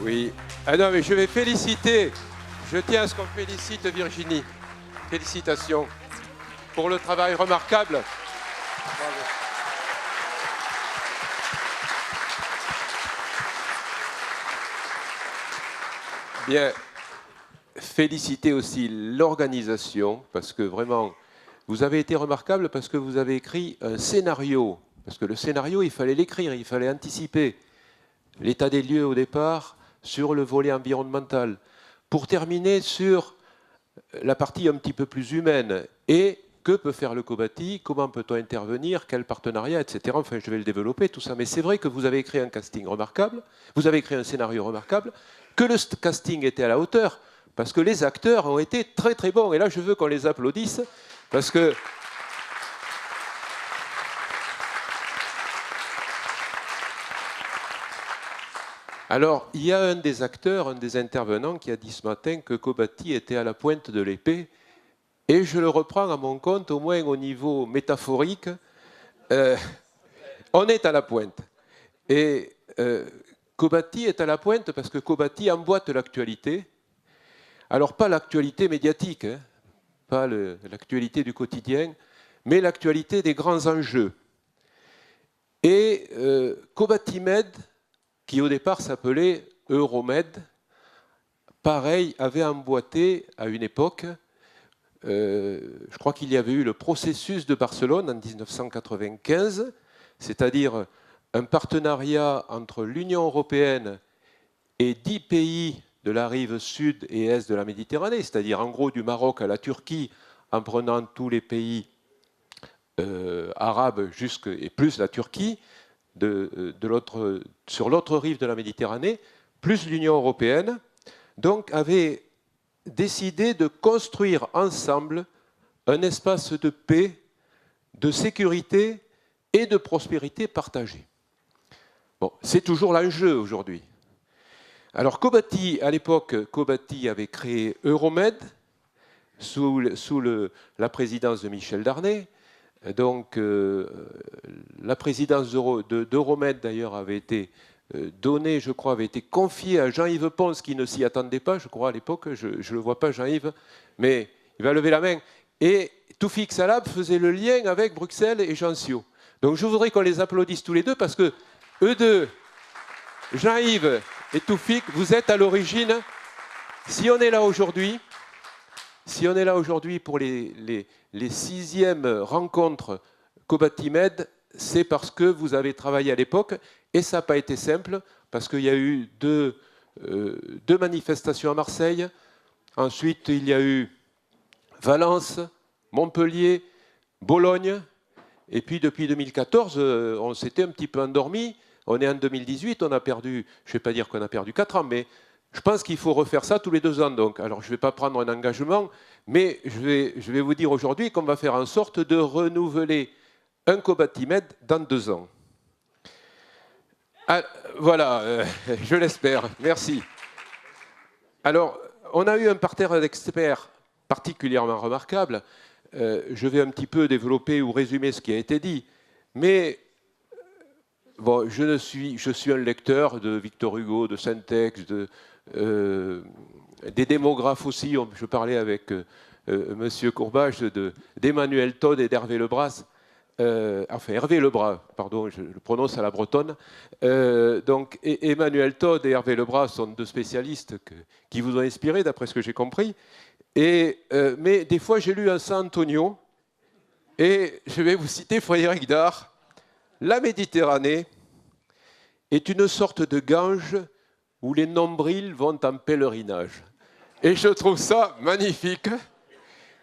Oui. Ah non, mais je vais féliciter. Je tiens à ce qu'on félicite Virginie. Félicitations pour le travail remarquable. Bravo. Bien. Féliciter aussi l'organisation, parce que vraiment, vous avez été remarquable parce que vous avez écrit un scénario. Parce que le scénario, il fallait l'écrire, il fallait anticiper l'état des lieux au départ sur le volet environnemental, pour terminer sur la partie un petit peu plus humaine. Et que peut faire le Cobati, comment peut-on intervenir, quel partenariat, etc. Enfin, je vais le développer, tout ça. Mais c'est vrai que vous avez écrit un casting remarquable, vous avez écrit un scénario remarquable, que le casting était à la hauteur, parce que les acteurs ont été très très bons. Et là, je veux qu'on les applaudisse, parce que... Alors, il y a un des acteurs, un des intervenants qui a dit ce matin que Cobati était à la pointe de l'épée, et je le reprends à mon compte, au moins au niveau métaphorique, on est à la pointe. Et Cobati est à la pointe parce que Cobati emboîte l'actualité. Alors, pas l'actualité médiatique, hein, pas l'actualité du quotidien, mais l'actualité des grands enjeux. Et Cobatimed, qui au départ s'appelait Euromed, pareil, avait emboîté à une époque, je crois qu'il y avait eu le processus de Barcelone en 1995, c'est-à-dire un partenariat entre l'Union européenne et 10 pays de la rive sud et est de la Méditerranée, c'est-à-dire en gros du Maroc à la Turquie, en prenant tous les pays arabes et plus la Turquie, sur l'autre rive de la Méditerranée, plus l'Union européenne, donc avait décidé de construire ensemble un espace de paix, de sécurité et de prospérité partagée. Bon, c'est toujours l'enjeu aujourd'hui. Alors Cobati, à l'époque, Cobati avait créé Euromed sous la présidence de Michel Darnay. Donc la présidence d'Euromed d'ailleurs avait été donnée, je crois, avait été confiée à Jean-Yves Pons qui ne s'y attendait pas, je crois à l'époque, je ne le vois pas Jean-Yves, mais il va lever la main. Et Toufik Salab faisait le lien avec Bruxelles et Jean Sio. Donc je voudrais qu'on les applaudisse tous les deux parce que eux deux, Jean-Yves et Toufik, vous êtes à l'origine. Si on est là aujourd'hui, pour les 6e rencontres Cobatimed, c'est parce que vous avez travaillé à l'époque et ça n'a pas été simple parce qu'il y a eu deux manifestations à Marseille. Ensuite, il y a eu Valence, Montpellier, Bologne. Et puis depuis 2014, on s'était un petit peu endormi. On est en 2018, on a perdu, je ne vais pas dire qu'on a perdu 4 ans, mais je pense qu'il faut refaire ça tous les 2 ans. Donc. Alors je ne vais pas prendre un engagement, mais je vais vous dire aujourd'hui qu'on va faire en sorte de renouveler un Cobatimed dans 2 ans. Ah, voilà, je l'espère. Merci. Alors, on a eu un parterre d'experts particulièrement remarquable. Je vais un petit peu développer ou résumer ce qui a été dit. Mais bon, je suis un lecteur de Victor Hugo, de Saint-Ex, des démographes aussi. Je parlais avec M. Courbage d'Emmanuel Todd et d'Hervé Lebras. Enfin, Hervé Lebras, pardon, je le prononce à la bretonne. Donc, Emmanuel Todd et Hervé Lebras sont 2 spécialistes qui vous ont inspiré, d'après ce que j'ai compris. Mais des fois, j'ai lu un San Antonio, et je vais vous citer Frédéric Dard. La Méditerranée est une sorte de Gange où les nombrils vont en pèlerinage. Et je trouve ça magnifique,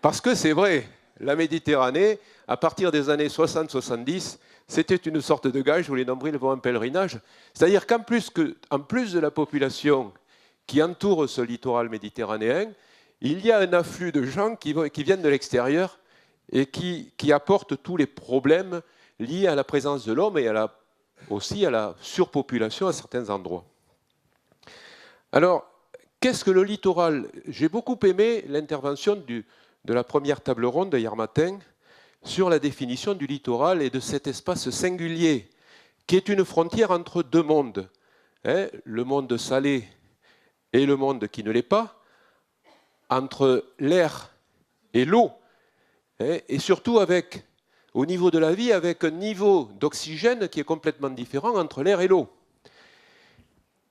parce que c'est vrai, la Méditerranée, à partir des années 60-70, c'était une sorte de Gange où les nombrils vont en pèlerinage. C'est-à-dire qu'en plus de la population qui entoure ce littoral méditerranéen, il y a un afflux de gens qui viennent de l'extérieur et qui apportent tous les problèmes liés à la présence de l'homme et aussi à la surpopulation à certains endroits. Alors, qu'est-ce que le littoral? J'ai beaucoup aimé l'intervention de la première table ronde hier matin sur la définition du littoral et de cet espace singulier qui est une frontière entre 2 mondes. Le monde salé et le monde qui ne l'est pas, entre l'air et l'eau, et surtout avec, au niveau de la vie, avec un niveau d'oxygène qui est complètement différent entre l'air et l'eau.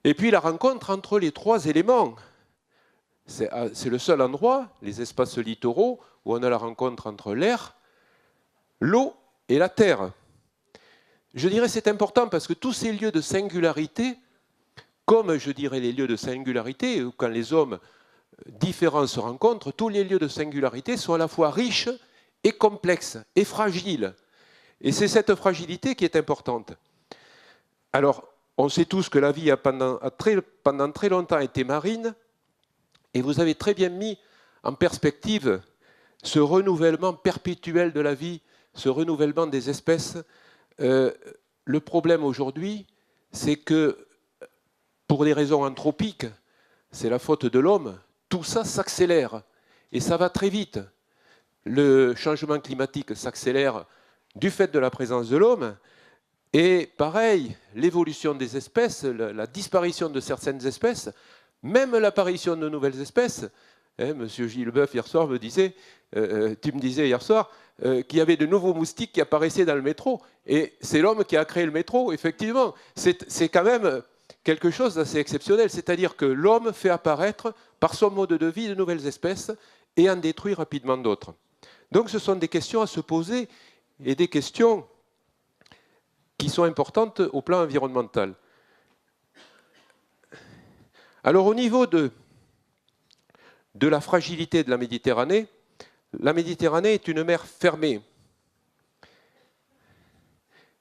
Et puis la rencontre entre les trois éléments. C'est le seul endroit, les espaces littoraux, où on a la rencontre entre l'air, l'eau et la terre. Je dirais que c'est important parce que tous ces lieux de singularité, comme je dirais les lieux de singularité, où quand les hommes différents se rencontrent, tous les lieux de singularité sont à la fois riches et complexes et fragiles. Et c'est cette fragilité qui est importante. Alors, on sait tous que la vie a pendant très longtemps été marine, et vous avez très bien mis en perspective ce renouvellement perpétuel de la vie, ce renouvellement des espèces. Le problème aujourd'hui, c'est que pour des raisons anthropiques, c'est la faute de l'homme, tout ça s'accélère et ça va très vite. Le changement climatique s'accélère du fait de la présence de l'homme et pareil, l'évolution des espèces, la disparition de certaines espèces, même l'apparition de nouvelles espèces. Monsieur Gilles Boeuf, hier soir, tu me disais hier soir qu'il y avait de nouveaux moustiques qui apparaissaient dans le métro. Et c'est l'homme qui a créé le métro, effectivement. C'est quand même quelque chose d'assez exceptionnel. C'est-à-dire que l'homme fait apparaître, par son mode de vie, de nouvelles espèces et en détruit rapidement d'autres. Donc ce sont des questions à se poser et des questions qui sont importantes au plan environnemental. Alors au niveau de la fragilité de la Méditerranée est une mer fermée.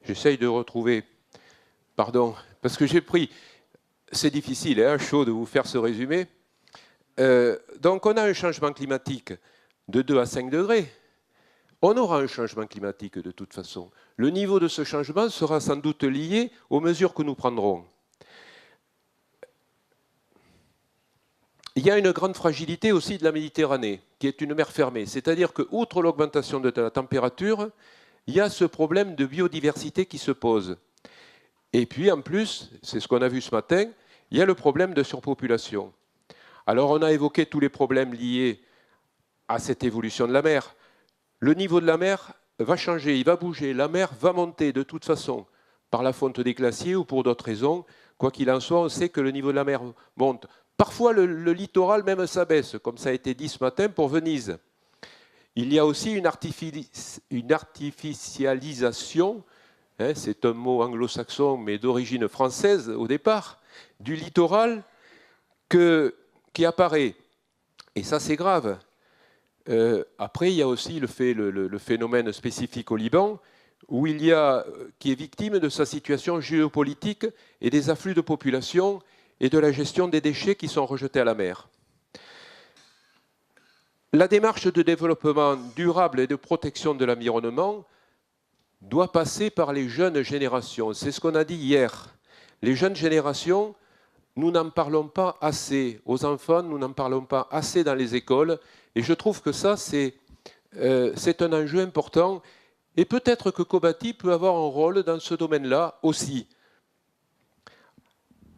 J'essaye de retrouver, pardon, parce que j'ai pris, c'est difficile, hein, chaud de vous faire ce résumé. Donc on a un changement climatique de 2 à 5 degrés. On aura un changement climatique de toute façon. Le niveau de ce changement sera sans doute lié aux mesures que nous prendrons. Il y a une grande fragilité aussi de la Méditerranée, qui est une mer fermée. C'est-à-dire que, outre l'augmentation de la température, il y a ce problème de biodiversité qui se pose. Et puis, en plus, c'est ce qu'on a vu ce matin, il y a le problème de surpopulation. Alors, on a évoqué tous les problèmes liés à cette évolution de la mer. Le niveau de la mer va changer, il va bouger. La mer va monter de toute façon, par la fonte des glaciers ou pour d'autres raisons. Quoi qu'il en soit, on sait que le niveau de la mer monte. Parfois, le littoral même s'abaisse, comme ça a été dit ce matin pour Venise. Il y a aussi une artificialisation, hein, c'est un mot anglo-saxon mais d'origine française au départ, du littoral qui apparaît. Et ça, c'est grave. Après, il y a aussi le phénomène spécifique au Liban, qui est victime de sa situation géopolitique et des afflux de population et de la gestion des déchets qui sont rejetés à la mer. La démarche de développement durable et de protection de l'environnement doit passer par les jeunes générations. C'est ce qu'on a dit hier. Les jeunes générations, nous n'en parlons pas assez aux enfants, nous n'en parlons pas assez dans les écoles. Et je trouve que ça, c'est un enjeu important. Et peut-être que Cobati peut avoir un rôle dans ce domaine-là aussi.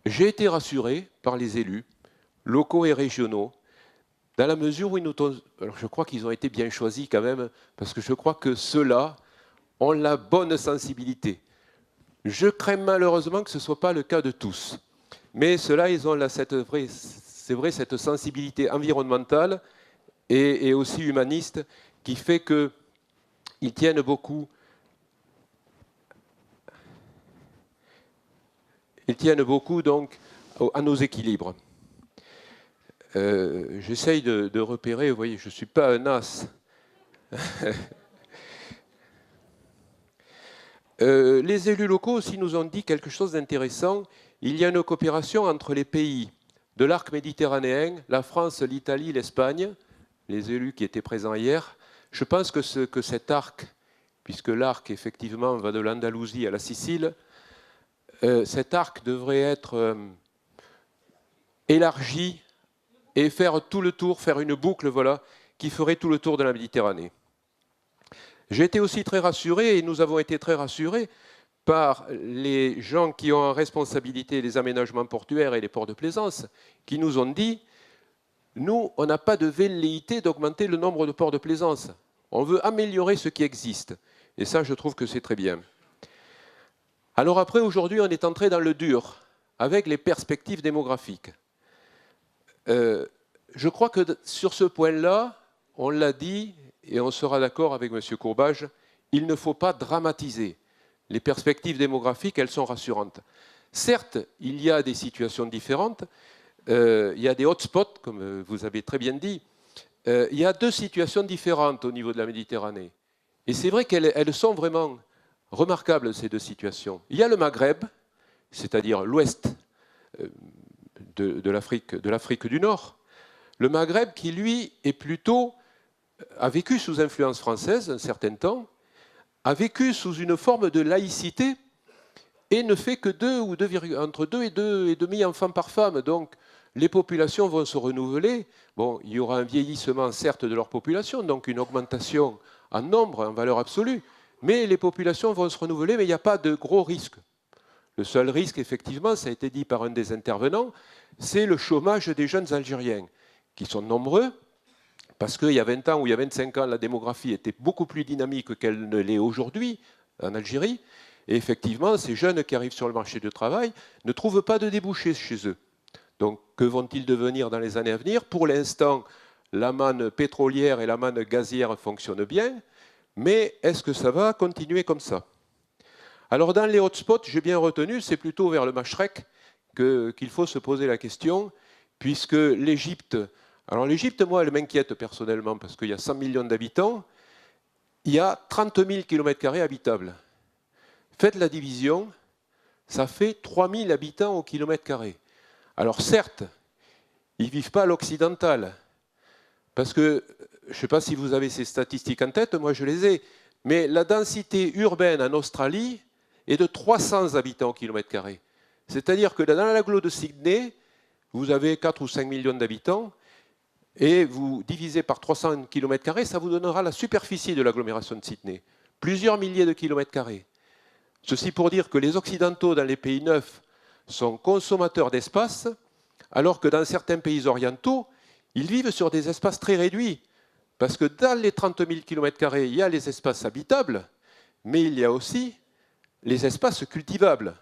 J'ai été rassuré par les élus, locaux et régionaux, dans la mesure où alors je crois qu'ils ont été bien choisis quand même, parce que je crois que ceux-là ont la bonne sensibilité. Je crains malheureusement que ce ne soit pas le cas de tous. Mais ceux-là, ils ont c'est vrai, cette sensibilité environnementale et aussi humaniste qui fait qu'ils tiennent beaucoup. Ils tiennent beaucoup donc à nos équilibres. J'essaye de repérer, vous voyez, je ne suis pas un as. Les élus locaux aussi nous ont dit quelque chose d'intéressant. Il y a une coopération entre les pays de l'arc méditerranéen, la France, l'Italie, l'Espagne, les élus qui étaient présents hier. Je pense que cet arc, puisque l'arc effectivement va de l'Andalousie à la Sicile, cet arc devrait être élargi et faire tout le tour, faire une boucle, voilà, qui ferait tout le tour de la Méditerranée. J'ai été aussi très rassuré, et nous avons été très rassurés, par les gens qui ont en responsabilité les aménagements portuaires et les ports de plaisance, qui nous ont dit « Nous, on n'a pas de velléité d'augmenter le nombre de ports de plaisance. On veut améliorer ce qui existe. » Et ça, je trouve que c'est très bien. Alors après, aujourd'hui, on est entré dans le dur, avec les perspectives démographiques. Je crois que sur ce point-là, on l'a dit, et on sera d'accord avec M. Courbage, il ne faut pas dramatiser. Les perspectives démographiques, elles sont rassurantes. Certes, il y a des situations différentes, il y a des hotspots, comme vous avez très bien dit. Il y a deux situations différentes au niveau de la Méditerranée. Et c'est vrai qu'elles sont vraiment remarquables, ces deux situations. Il y a le Maghreb, c'est-à-dire l'ouest de l'Afrique du Nord. Le Maghreb qui, lui, a vécu sous influence française un certain temps, a vécu sous une forme de laïcité et ne fait que entre 2 et 2,5 enfants par femme. Donc, les populations vont se renouveler. Bon, il y aura un vieillissement, certes, de leur population, donc une augmentation en nombre, en valeur absolue, mais les populations vont se renouveler, mais il n'y a pas de gros risques. Le seul risque, effectivement, ça a été dit par un des intervenants, c'est le chômage des jeunes Algériens, qui sont nombreux, parce qu'il y a 20 ans ou il y a 25 ans, la démographie était beaucoup plus dynamique qu'elle ne l'est aujourd'hui en Algérie. Et effectivement, ces jeunes qui arrivent sur le marché du travail ne trouvent pas de débouchés chez eux. Donc, que vont-ils devenir dans les années à venir? Pour l'instant, la manne pétrolière et la manne gazière fonctionnent bien, mais est-ce que ça va continuer comme ça? Alors, dans les hotspots, j'ai bien retenu, c'est plutôt vers le Machrek qu'il faut se poser la question, puisque l'Égypte... Alors l'Égypte, moi, elle m'inquiète personnellement, parce qu'il y a 100 millions d'habitants, il y a 30 000 km² habitables. Faites la division, ça fait 3 000 habitants au kilomètre carré. Alors certes, ils ne vivent pas à l'occidental, parce que, je ne sais pas si vous avez ces statistiques en tête, moi je les ai, mais la densité urbaine en Australie est de 300 habitants au kilomètre carré. C'est-à-dire que dans l'agglo de Sydney, vous avez 4 ou 5 millions d'habitants, et vous divisez par 300 km², ça vous donnera la superficie de l'agglomération de Sydney. Plusieurs milliers de kilomètres carrés. Ceci pour dire que les Occidentaux, dans les pays neufs, sont consommateurs d'espace, alors que dans certains pays orientaux, ils vivent sur des espaces très réduits. Parce que dans les 30 000 km², il y a les espaces habitables, mais il y a aussi les espaces cultivables,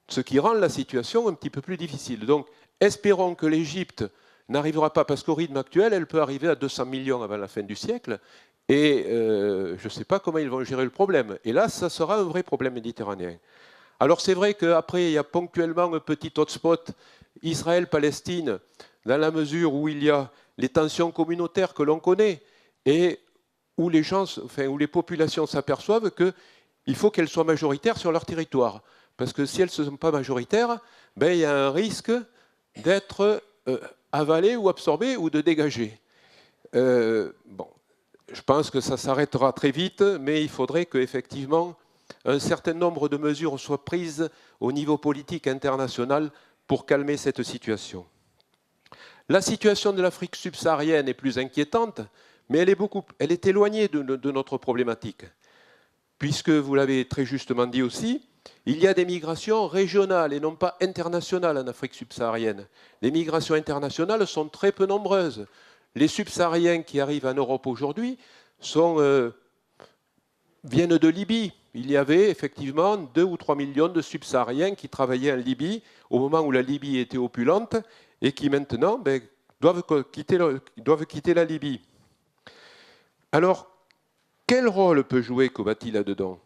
ce qui rend la situation un petit peu plus difficile. Donc, espérons que l'Égypte n'arrivera pas, parce qu'au rythme actuel, elle peut arriver à 200 millions avant la fin du siècle, et je ne sais pas comment ils vont gérer le problème. Et là, ça sera un vrai problème méditerranéen. Alors c'est vrai qu'après, il y a ponctuellement un petit hotspot Israël-Palestine, dans la mesure où il y a les tensions communautaires que l'on connaît, et où les gens, où les populations s'aperçoivent qu'il faut qu'elles soient majoritaires sur leur territoire. Parce que si elles ne sont pas majoritaires, ben, il y a un risque d'être avalé ou absorbé ou de dégager. Bon, je pense que ça s'arrêtera très vite, mais il faudrait qu'effectivement un certain nombre de mesures soient prises au niveau politique international pour calmer cette situation. La situation de l'Afrique subsaharienne est plus inquiétante, mais elle est éloignée de notre problématique, puisque, vous l'avez très justement dit aussi, il y a des migrations régionales et non pas internationales en Afrique subsaharienne. Les migrations internationales sont très peu nombreuses. Les subsahariens qui arrivent en Europe aujourd'hui viennent de Libye. Il y avait effectivement 2 ou 3 millions de subsahariens qui travaillaient en Libye au moment où la Libye était opulente et qui maintenant doivent quitter la Libye. Alors, quel rôle peut jouer Kobati là-dedans?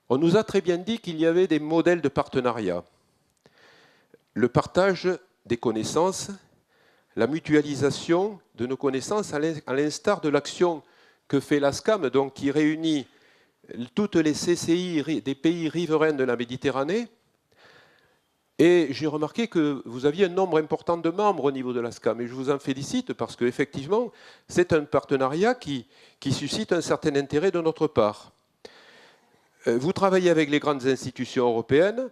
On nous a très bien dit qu'il y avait des modèles de partenariat. Le partage des connaissances, la mutualisation de nos connaissances, à l'instar de l'action que fait l'ASCAM, donc qui réunit toutes les CCI des pays riverains de la Méditerranée. Et j'ai remarqué que vous aviez un nombre important de membres au niveau de l'ASCAM, et je vous en félicite parce qu'effectivement, c'est un partenariat qui suscite un certain intérêt de notre part. Vous travaillez avec les grandes institutions européennes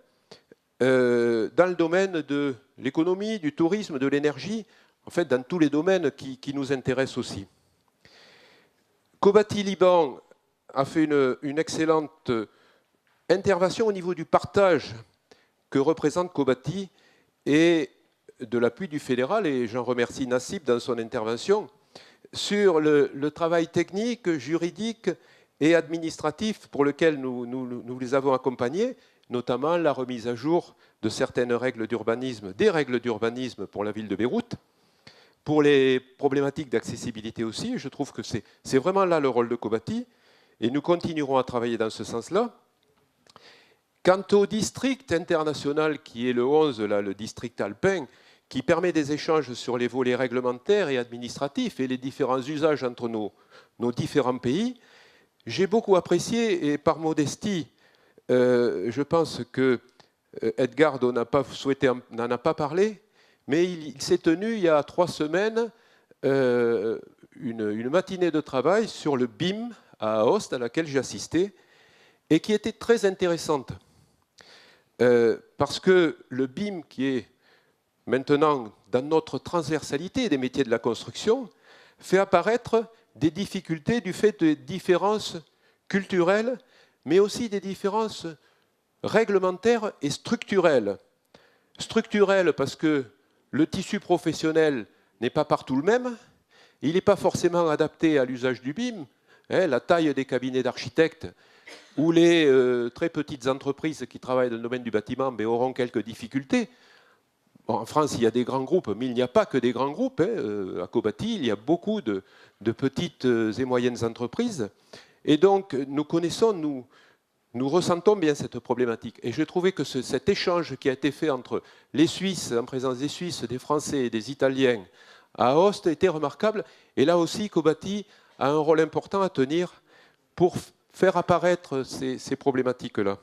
dans le domaine de l'économie, du tourisme, de l'énergie, en fait dans tous les domaines qui nous intéressent aussi. Kobati Liban a fait une excellente Intervention au niveau du partage que représente Cobati et de l'appui du fédéral, et j'en remercie Nassib dans son intervention, sur le travail technique, juridique et administratif pour lequel nous les avons accompagnés, notamment la remise à jour de certaines règles d'urbanisme, des règles d'urbanisme pour la ville de Beyrouth, pour les problématiques d'accessibilité aussi. Je trouve que c'est vraiment là le rôle de Cobati, et nous continuerons à travailler dans ce sens-là. Quant au district international, qui est le 11, là, le district alpin, qui permet des échanges sur les volets réglementaires et administratifs et les différents usages entre nos différents pays, j'ai beaucoup apprécié, et par modestie, je pense que Edgar n'en a pas parlé, mais il s'est tenu il y a 3 semaines une matinée de travail sur le BIM à Aoste, à laquelle j'ai assisté, et qui était très intéressante. Parce que le BIM, qui est maintenant dans notre transversalité des métiers de la construction, fait apparaître des difficultés du fait de différences culturelles, mais aussi des différences réglementaires et structurelles. Structurelles parce que le tissu professionnel n'est pas partout le même, il n'est pas forcément adapté à l'usage du BIM. La taille des cabinets d'architectes ou les très petites entreprises qui travaillent dans le domaine du bâtiment auront quelques difficultés. Bon, en France, il y a des grands groupes, mais il n'y a pas que des grands groupes. À Cobati, il y a beaucoup de petites et moyennes entreprises. Et donc, nous ressentons bien cette problématique. Et je trouvais que cet échange qui a été fait entre les Suisses, en présence des Suisses, des Français et des Italiens, à Aoste était remarquable. Et là aussi, Cobati a un rôle important à tenir pour faire apparaître ces problématiques-là.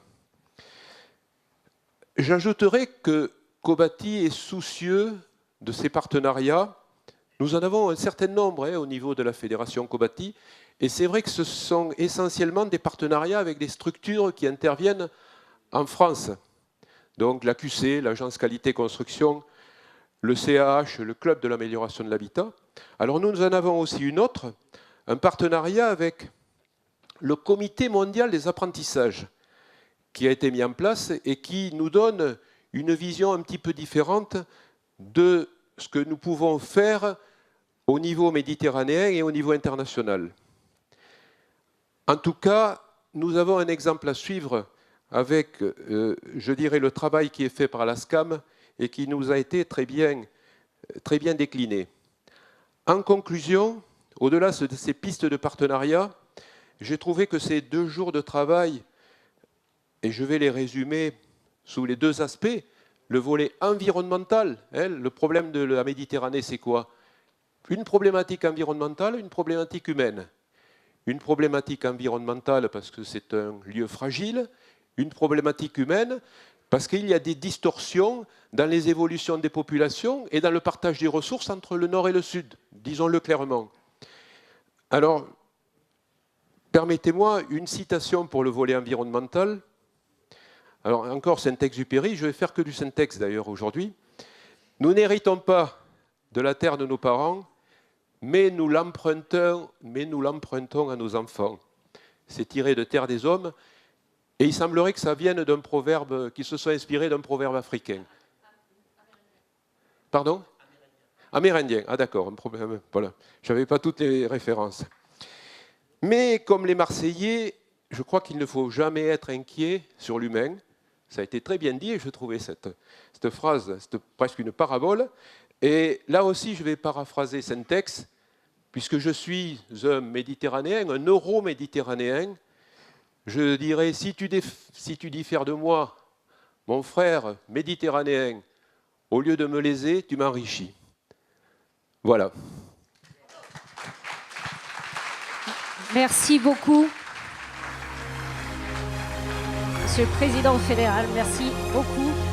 J'ajouterai que Cobati est soucieux de ces partenariats. Nous en avons un certain nombre au niveau de la fédération Cobati, et c'est vrai que ce sont essentiellement des partenariats avec des structures qui interviennent en France. Donc la QC, l'Agence Qualité Construction, le CAH, le Club de l'amélioration de l'habitat. Alors nous en avons aussi une autre, un partenariat avec le Comité mondial des apprentissages, qui a été mis en place et qui nous donne une vision un petit peu différente de ce que nous pouvons faire au niveau méditerranéen et au niveau international. En tout cas, nous avons un exemple à suivre avec, je dirais, le travail qui est fait par la SCAM et qui nous a été très bien décliné. En conclusion, au-delà de ces pistes de partenariat, j'ai trouvé que ces 2 jours de travail, et je vais les résumer sous les 2 aspects, le volet environnemental, le problème de la Méditerranée, c'est quoi? Une problématique environnementale, une problématique humaine. Une problématique environnementale parce que c'est un lieu fragile, une problématique humaine parce qu'il y a des distorsions dans les évolutions des populations et dans le partage des ressources entre le nord et le sud, disons-le clairement. Alors, permettez-moi une citation pour le volet environnemental. Alors, encore Saint-Exupéry, je vais faire que du Saint-Ex d'ailleurs aujourd'hui. Nous n'héritons pas de la terre de nos parents, mais nous l'empruntons à nos enfants. C'est tiré de Terre des Hommes, et il semblerait que ça vienne d'un proverbe, qui se soit inspiré d'un proverbe africain. Pardon? Amérindien. Ah d'accord, voilà. Je n'avais pas toutes les références. Mais comme les Marseillais, je crois qu'il ne faut jamais être inquiet sur l'humain. Ça a été très bien dit, et je trouvais cette phrase, c'est presque une parabole. Et là aussi, je vais paraphraser Saint-Ex, puisque je suis un Méditerranéen, un euro-méditerranéen. Je dirais, si tu diffères de moi, mon frère méditerranéen, au lieu de me léser, tu m'enrichis. Voilà. Merci beaucoup. Monsieur le Président fédéral, merci beaucoup.